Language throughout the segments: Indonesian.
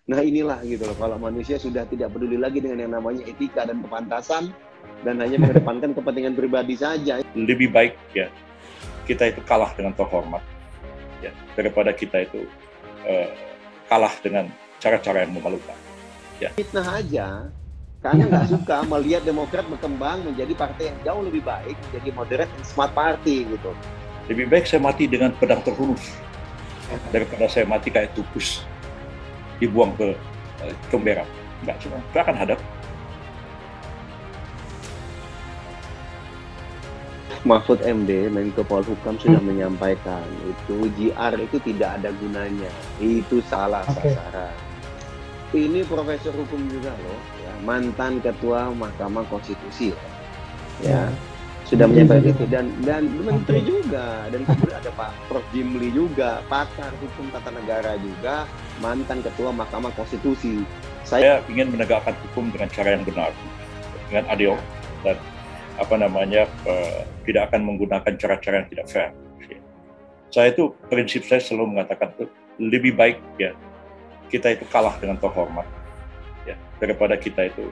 Nah inilah gitu loh, kalau manusia sudah tidak peduli lagi dengan yang namanya etika dan kepantasan, dan hanya mengedepankan kepentingan pribadi saja. Lebih baik ya kita itu kalah dengan terhormat ya daripada kita itu kalah dengan cara-cara yang memalukan. Ya. Fitnah aja, karena nggak suka melihat Demokrat berkembang menjadi partai yang jauh lebih baik, menjadi moderate and smart party gitu. Lebih baik saya mati dengan pedang terhunus daripada saya mati kayak tukus dibuang ke Comberan. Nggak akan hadap. Mahfud MD, Menko Polhukam sudah menyampaikan itu JR itu tidak ada gunanya, itu salah sasaran. Ini profesor hukum juga loh, ya, mantan ketua Mahkamah Konstitusi, ya sudah menyampaikan itu, dan menteri juga, dan kemudian ada Pak Prof Jimli juga, pakar hukum tata negara juga, mantan ketua Mahkamah Konstitusi. Saya ingin menegakkan hukum dengan cara yang benar, dengan adil, dan tidak akan menggunakan cara-cara yang tidak fair. Saya itu prinsip saya selalu mengatakan itu lebih baik ya kita itu kalah dengan terhormat ya daripada kita itu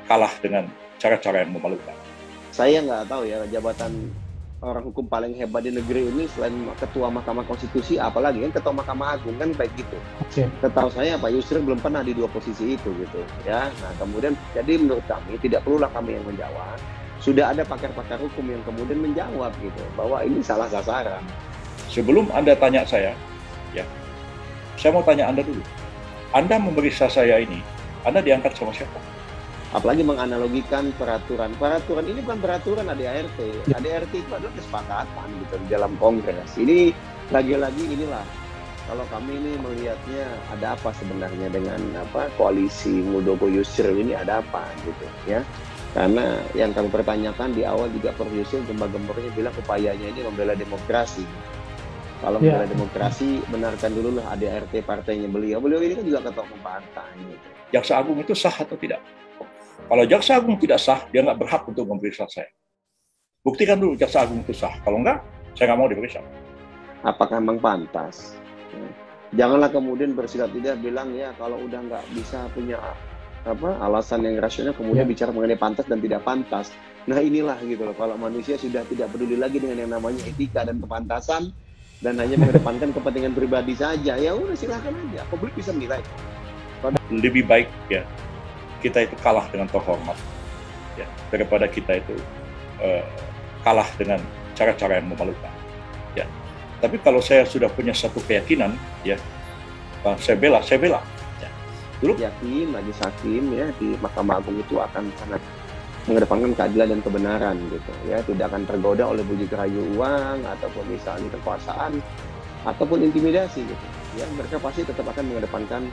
kalah dengan cara-cara yang memalukan. Saya nggak tahu ya jabatan orang hukum paling hebat di negeri ini selain ketua Mahkamah Konstitusi, apalagi kan ketua Mahkamah Agung kan baik gitu. Setahu saya Pak Yusril belum pernah di dua posisi itu gitu ya. Nah kemudian jadi menurut kami tidak perlulah kami yang menjawab. Sudah ada pakar-pakar hukum yang kemudian menjawab gitu bahwa ini salah sasaran. Sebelum Anda tanya saya, ya, saya mau tanya Anda dulu. Anda memeriksa saya ini, Anda diangkat sama siapa? Apalagi menganalogikan peraturan. Peraturan ini bukan peraturan ADART. ADART itu adalah kesepakatan gitu di dalam Kongres. Ini lagi-lagi inilah. Kalau kami ini melihatnya ada apa sebenarnya dengan koalisi Muldoko Yusril ini, ada apa gitu ya. Karena yang kami pertanyakan di awal juga Prof Yusril gembar-gembornya bilang upayanya ini membela demokrasi. Kalau membela demokrasi, benarkan dulu lah ADART partainya beliau. Beliau ini kan juga ketua umum partai. Gitu. Jaksa Agung itu sah atau tidak? Kalau Jaksa Agung tidak sah, dia nggak berhak untuk memeriksa saya. Buktikan dulu Jaksa Agung itu sah. Kalau enggak, saya nggak mau diperiksa. Apakah memang pantas? Janganlah kemudian bersikap tidak bilang ya kalau udah nggak bisa punya alasan yang rasional kemudian bicara mengenai pantas dan tidak pantas. Nah inilah gitu loh, kalau manusia sudah tidak peduli lagi dengan yang namanya etika dan kepantasan dan hanya mengedepankan kepentingan pribadi saja, ya udah silahkan aja, publik bisa menilai. Lebih baik ya kita itu kalah dengan terhormat ya daripada kita itu kalah dengan cara-cara yang memalukan ya. Tapi kalau saya sudah punya satu keyakinan ya, saya bela ya. Dulu yakin majelis hakim ya di Mahkamah Agung itu akan sangat mengedepankan keadilan dan kebenaran gitu ya, tidak akan tergoda oleh bujuk rayu uang ataupun misalnya kekuasaan ataupun intimidasi gitu ya. Mereka pasti tetap akan mengedepankan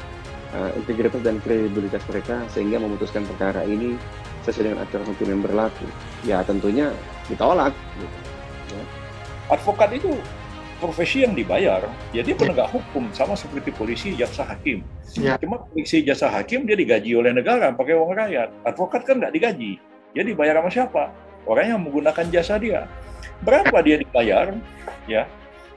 integritas dan kredibilitas mereka sehingga memutuskan perkara ini sesuai dengan aturan hukum yang berlaku. Ya tentunya ditolak gitu, ya. Advokat itu profesi yang dibayar, ya dia penegak hukum sama seperti polisi, jaksa, hakim. Cuma polisi, jaksa, hakim dia digaji oleh negara pakai uang rakyat. Advokat kan nggak digaji, dia dibayar sama siapa? Orang yang menggunakan jasa dia. Berapa dia dibayar? Ya,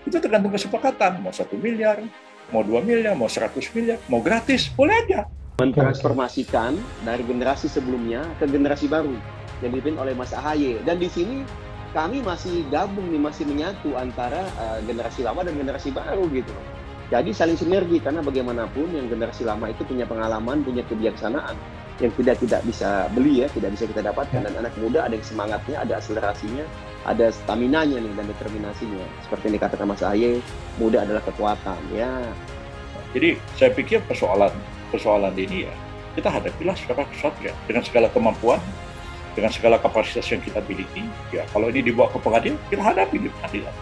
itu tergantung kesepakatan. Mau 1 miliar, mau 2 miliar, mau 100 miliar, mau gratis, boleh aja. Mentransformasikan dari generasi sebelumnya ke generasi baru yang dipimpin oleh Mas AHY. Dan di sini kami masih gabung nih, masih menyatu antara generasi lama dan generasi baru gitu. Jadi saling sinergi, karena bagaimanapun yang generasi lama itu punya pengalaman, punya kebijaksanaan yang tidak bisa beli ya, tidak bisa kita dapatkan. Dan anak muda ada yang semangatnya, ada akselerasinya, ada staminanya nih dan determinasinya. Seperti yang dikatakan Mas AHY, muda adalah kekuatan ya. Jadi saya pikir persoalan ini ya kita hadapilah secara kesatria dengan segala kemampuan, dengan segala kapasitas yang kita miliki, ya kalau ini dibawa ke pengadilan, kita hadapi di pengadilan.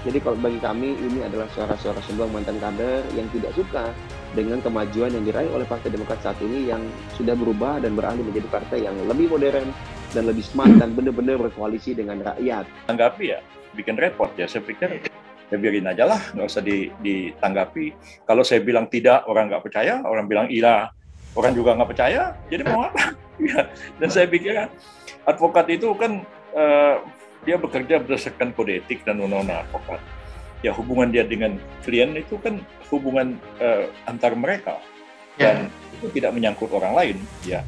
Jadi kalau bagi kami ini adalah suara-suara sebuah mantan kader yang tidak suka dengan kemajuan yang diraih oleh Partai Demokrat saat ini yang sudah berubah dan beralih menjadi partai yang lebih modern dan lebih smart dan benar-benar berkoalisi dengan rakyat. Tanggapi ya, bikin repot ya, saya pikir ya biarin aja lah, nggak usah ditanggapi. Kalau saya bilang tidak, orang nggak percaya, orang bilang iya, orang juga nggak percaya, jadi mau apa? Ya, dan saya pikir advokat itu kan dia bekerja berdasarkan kode etik dan undang-undang advokat. ya hubungan dia dengan klien itu kan hubungan antar mereka dan itu tidak menyangkut orang lain ya.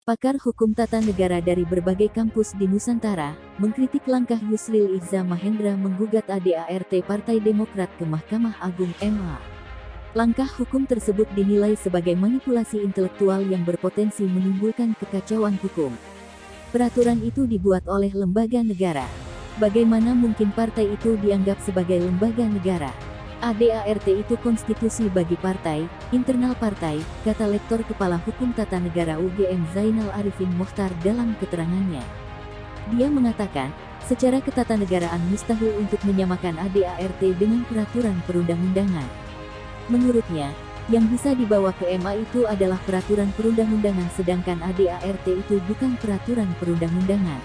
Pakar hukum tata negara dari berbagai kampus di Nusantara mengkritik langkah Yusril Iza Mahendra menggugat ADART Partai Demokrat ke Mahkamah Agung MA. Langkah hukum tersebut dinilai sebagai manipulasi intelektual yang berpotensi menimbulkan kekacauan hukum. Peraturan itu dibuat oleh lembaga negara. Bagaimana mungkin partai itu dianggap sebagai lembaga negara? ADART itu konstitusi bagi partai, internal partai, kata Lektor Kepala Hukum Tata Negara UGM Zainal Arifin Mokhtar dalam keterangannya. Dia mengatakan, secara ketatanegaraan mustahil untuk menyamakan ADART dengan peraturan perundang-undangan. Menurutnya, yang bisa dibawa ke MA itu adalah peraturan perundang-undangan sedangkan ADART itu bukan peraturan perundang-undangan.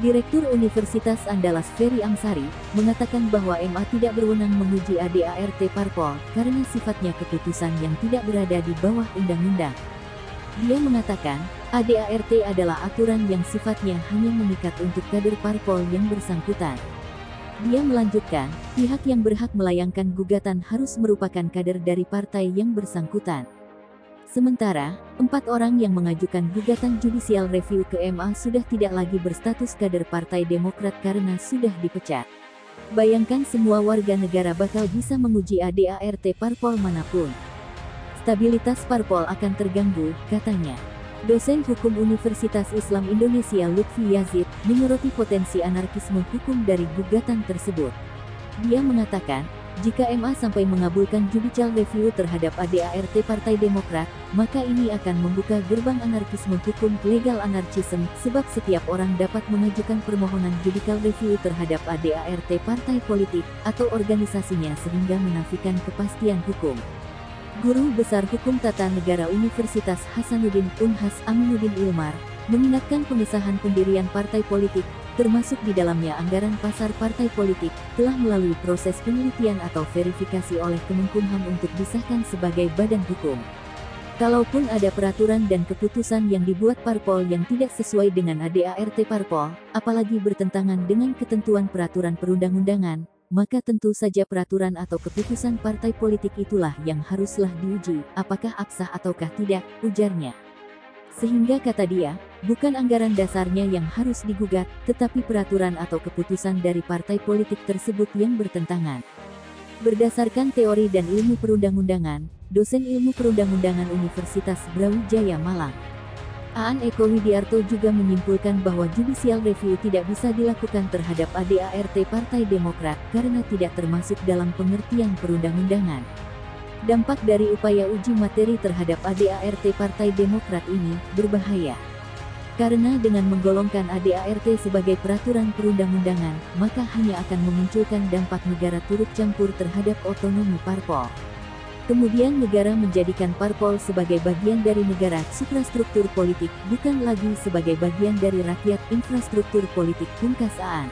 Direktur Universitas Andalas Ferry Amsari mengatakan bahwa MA tidak berwenang menguji ADART Parpol karena sifatnya keputusan yang tidak berada di bawah undang-undang. Dia mengatakan, ADART adalah aturan yang sifatnya hanya mengikat untuk kader parpol yang bersangkutan. Dia melanjutkan, pihak yang berhak melayangkan gugatan harus merupakan kader dari partai yang bersangkutan. Sementara, 4 orang yang mengajukan gugatan judicial review ke MA sudah tidak lagi berstatus kader Partai Demokrat karena sudah dipecat. Bayangkan semua warga negara bakal bisa menguji ADART parpol manapun. Stabilitas parpol akan terganggu, katanya. Dosen Hukum Universitas Islam Indonesia Lutfi Yazid menyoroti potensi anarkisme hukum dari gugatan tersebut. Dia mengatakan, jika MA sampai mengabulkan judicial review terhadap ADART Partai Demokrat, maka ini akan membuka gerbang anarkisme hukum legal anarchism, sebab setiap orang dapat mengajukan permohonan judicial review terhadap ADART partai politik atau organisasinya sehingga menafikan kepastian hukum. Guru Besar Hukum Tata Negara Universitas Hasanuddin Unhas Aminuddin Ilmar mengingatkan pengesahan pendirian partai politik, termasuk di dalamnya anggaran pasar partai politik, telah melalui proses penelitian atau verifikasi oleh Kemenkumham untuk disahkan sebagai badan hukum. Kalaupun ada peraturan dan keputusan yang dibuat parpol yang tidak sesuai dengan ADART parpol, apalagi bertentangan dengan ketentuan peraturan perundang-undangan, maka tentu saja peraturan atau keputusan partai politik itulah yang haruslah diuji, apakah absah ataukah tidak, ujarnya. Sehingga kata dia, bukan anggaran dasarnya yang harus digugat, tetapi peraturan atau keputusan dari partai politik tersebut yang bertentangan. Berdasarkan teori dan ilmu perundang-undangan, dosen ilmu perundang-undangan Universitas Brawijaya Malang, Aan Eko Widiarto juga menyimpulkan bahwa judicial review tidak bisa dilakukan terhadap ADART Partai Demokrat karena tidak termasuk dalam pengertian perundang-undangan. Dampak dari upaya uji materi terhadap ADART Partai Demokrat ini berbahaya. Karena dengan menggolongkan ADART sebagai peraturan perundang-undangan, maka hanya akan memunculkan dampak negara turut campur terhadap otonomi parpol. Kemudian negara menjadikan parpol sebagai bagian dari negara suprastruktur politik, bukan lagi sebagai bagian dari rakyat infrastruktur politik, pungkas Aan.